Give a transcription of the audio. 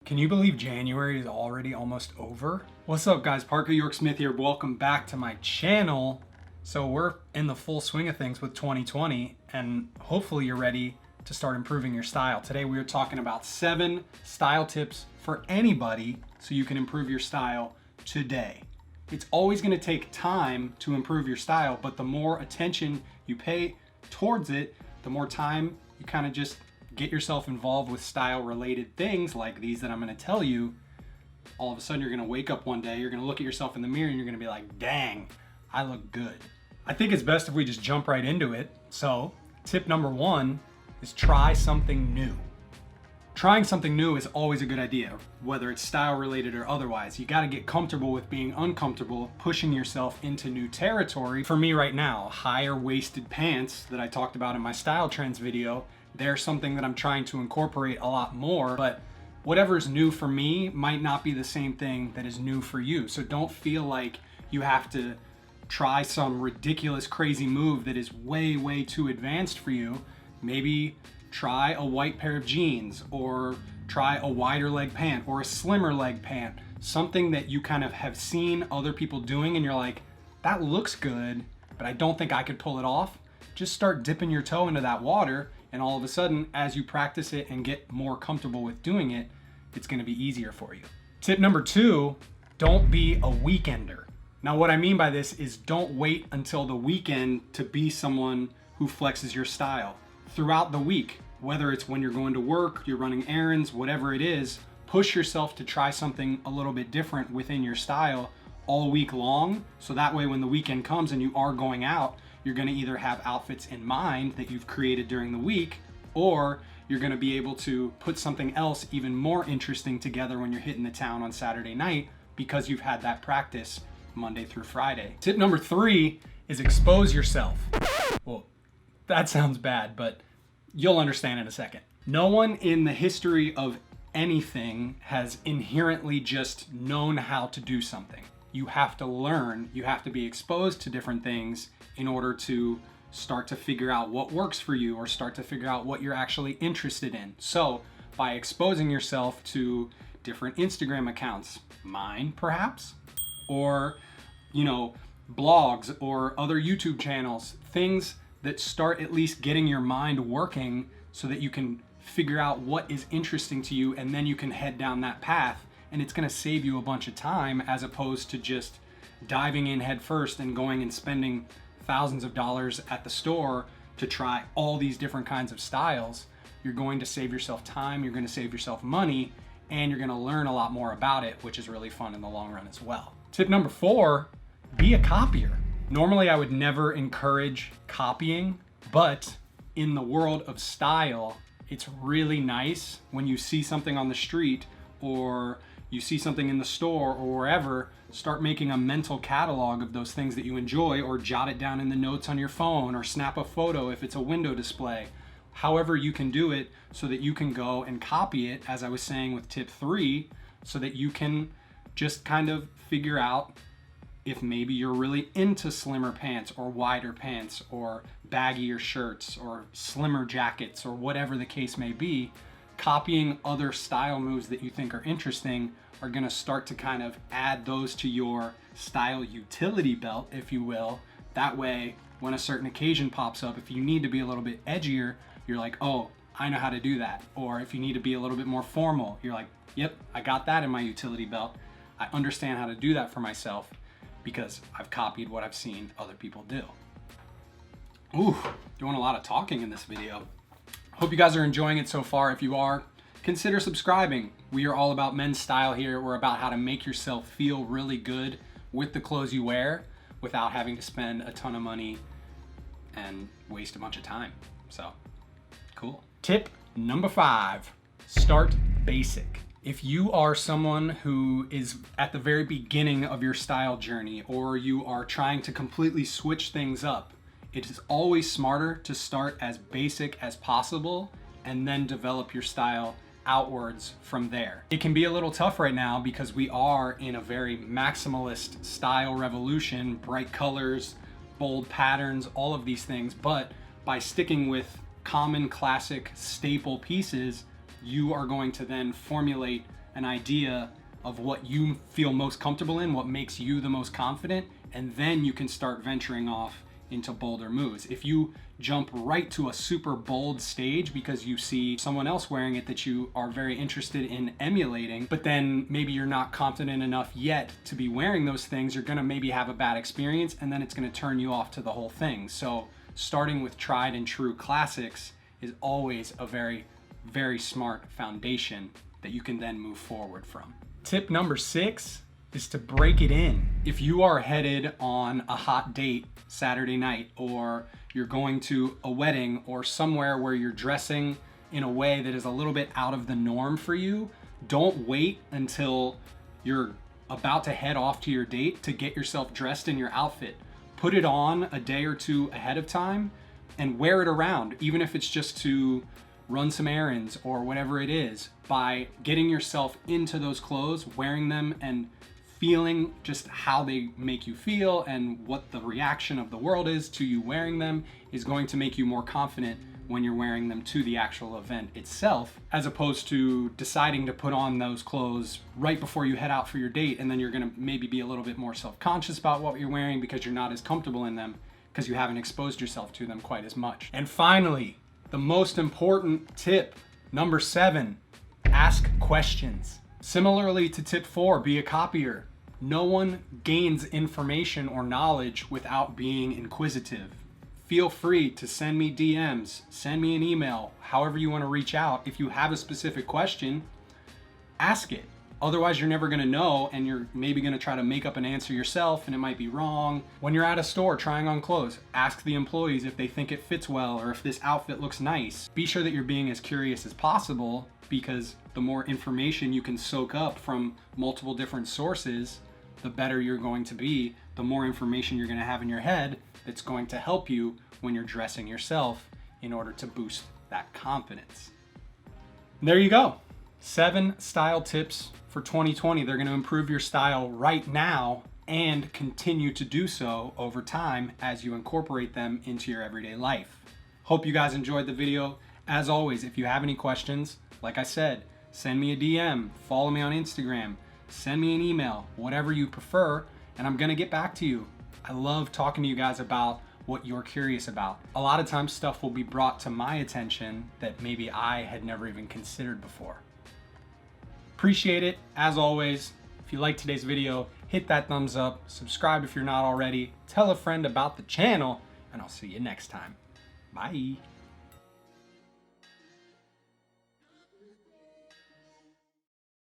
Can you believe January is already almost over? What's up guys, Parker York Smith here. Welcome back to my channel. So we're in the full swing of things with 2020 and hopefully you're ready to start improving your style. Today we are talking about 7 style tips for anybody so you can improve your style today. It's always going to take time to improve your style, but the more attention you pay towards it, the more time you kind of just get yourself involved with style related things like these that I'm going to tell you. All of a sudden you're going to wake up one day, you're going to look at yourself in the mirror and you're going to be like, dang, I look good. I think it's best if we just jump right into it. So tip number 1 is try something new. Trying something new is always a good idea, whether it's style related or otherwise. You got to get comfortable with being uncomfortable, pushing yourself into new territory. For me right now, higher waisted pants that I talked about in my style trends video, they're something that I'm trying to incorporate a lot more, but whatever's new for me might not be the same thing that is new for you. So don't feel like you have to try some ridiculous, crazy move that is way, way too advanced for you. Maybe try a white pair of jeans, or try a wider leg pant or a slimmer leg pant, something that you kind of have seen other people doing and you're like, that looks good, but I don't think I could pull it off. Just start dipping your toe into that water, and all of a sudden, as you practice it and get more comfortable with doing it, it's going to be easier for you. Tip number 2, don't be a weekender. Now what I mean by this is don't wait until the weekend to be someone who flexes your style. Throughout the week, whether it's when you're going to work, you're running errands, whatever it is, push yourself to try something a little bit different within your style all week long. So that way when the weekend comes and you are going out, you're going to either have outfits in mind that you've created during the week, or you're going to be able to put something else even more interesting together when you're hitting the town on Saturday night because you've had that practice Monday through Friday. Tip number 3 is expose yourself. Well, that sounds bad, but you'll understand in a second. No one in the history of anything has inherently just known how to do something. You have to learn, you have to be exposed to different things in order to start to figure out what works for you or start to figure out what you're actually interested in. So by exposing yourself to different Instagram accounts, mine perhaps, or blogs or other YouTube channels, things that start at least getting your mind working so that you can figure out what is interesting to you, and then you can head down that path, and it's going to save you a bunch of time as opposed to just diving in head first and going and spending thousands of dollars at the store to try all these different kinds of styles. You're going to save yourself time, you're going to save yourself money, and you're going to learn a lot more about it, which is really fun in the long run as well. Tip number 4, be a copier. Normally I would never encourage copying, but in the world of style, it's really nice when you see something on the street or you see something in the store or wherever, start making a mental catalog of those things that you enjoy, or jot it down in the notes on your phone, or snap a photo if it's a window display. However you can do it so that you can go and copy it, as I was saying with tip 3, so that you can just kind of figure out if maybe you're really into slimmer pants or wider pants or baggier shirts or slimmer jackets or whatever the case may be. Copying other style moves that you think are interesting are going to start to kind of add those to your style utility belt, if you will. That way, when a certain occasion pops up, if you need to be a little bit edgier, you're like, oh, I know how to do that. Or if you need to be a little bit more formal, you're like, yep, I got that in my utility belt. I understand how to do that for myself because I've copied what I've seen other people do. Ooh, doing a lot of talking in this video. Hope you guys are enjoying it so far. If you are, consider subscribing. We are all about men's style here. We're about how to make yourself feel really good with the clothes you wear without having to spend a ton of money and waste a bunch of time. So, cool. Tip number 5, start basic. If you are someone who is at the very beginning of your style journey, or you are trying to completely switch things up, it is always smarter to start as basic as possible and then develop your style outwards from there. It can be a little tough right now because we are in a very maximalist style revolution, bright colors, bold patterns, all of these things, but by sticking with common classic staple pieces, you are going to then formulate an idea of what you feel most comfortable in, what makes you the most confident, and then you can start venturing off into bolder moves. If you jump right to a super bold stage because you see someone else wearing it that you are very interested in emulating, but then maybe you're not confident enough yet to be wearing those things, you're gonna maybe have a bad experience, and then it's gonna turn you off to the whole thing. So starting with tried and true classics is always a very, very smart foundation that you can then move forward from. Tip number 6 is to break it in. If you are headed on a hot date Saturday night, or you're going to a wedding or somewhere where you're dressing in a way that is a little bit out of the norm for you, don't wait until you're about to head off to your date to get yourself dressed in your outfit. Put it on a day or two ahead of time and wear it around, even if it's just to run some errands or whatever it is. By getting yourself into those clothes, wearing them, and feeling just how they make you feel and what the reaction of the world is to you wearing them is going to make you more confident when you're wearing them to the actual event itself, as opposed to deciding to put on those clothes right before you head out for your date, and then you're gonna maybe be a little bit more self-conscious about what you're wearing because you're not as comfortable in them because you haven't exposed yourself to them quite as much. And finally, the most important tip, number 7, ask questions. Similarly to tip 4, be a copier. No one gains information or knowledge without being inquisitive. Feel free to send me DMs, send me an email, however you want to reach out. If you have a specific question, ask it. Otherwise, you're never going to know, and you're maybe going to try to make up an answer yourself, and it might be wrong. When you're at a store trying on clothes, ask the employees if they think it fits well or if this outfit looks nice. Be sure that you're being as curious as possible, because the more information you can soak up from multiple different sources, the better you're going to be, the more information you're going to have in your head that's going to help you when you're dressing yourself in order to boost that confidence. And there you go. 7 style tips for 2020. They're going to improve your style right now and continue to do so over time as you incorporate them into your everyday life. Hope you guys enjoyed the video. As always, if you have any questions, like I said, send me a DM, follow me on Instagram, send me an email, whatever you prefer, and I'm gonna get back to you. I love talking to you guys about what you're curious about. A lot of times stuff will be brought to my attention that maybe I had never even considered before. Appreciate it, as always. If you liked today's video, hit that thumbs up, subscribe if you're not already, tell a friend about the channel, and I'll see you next time. Bye.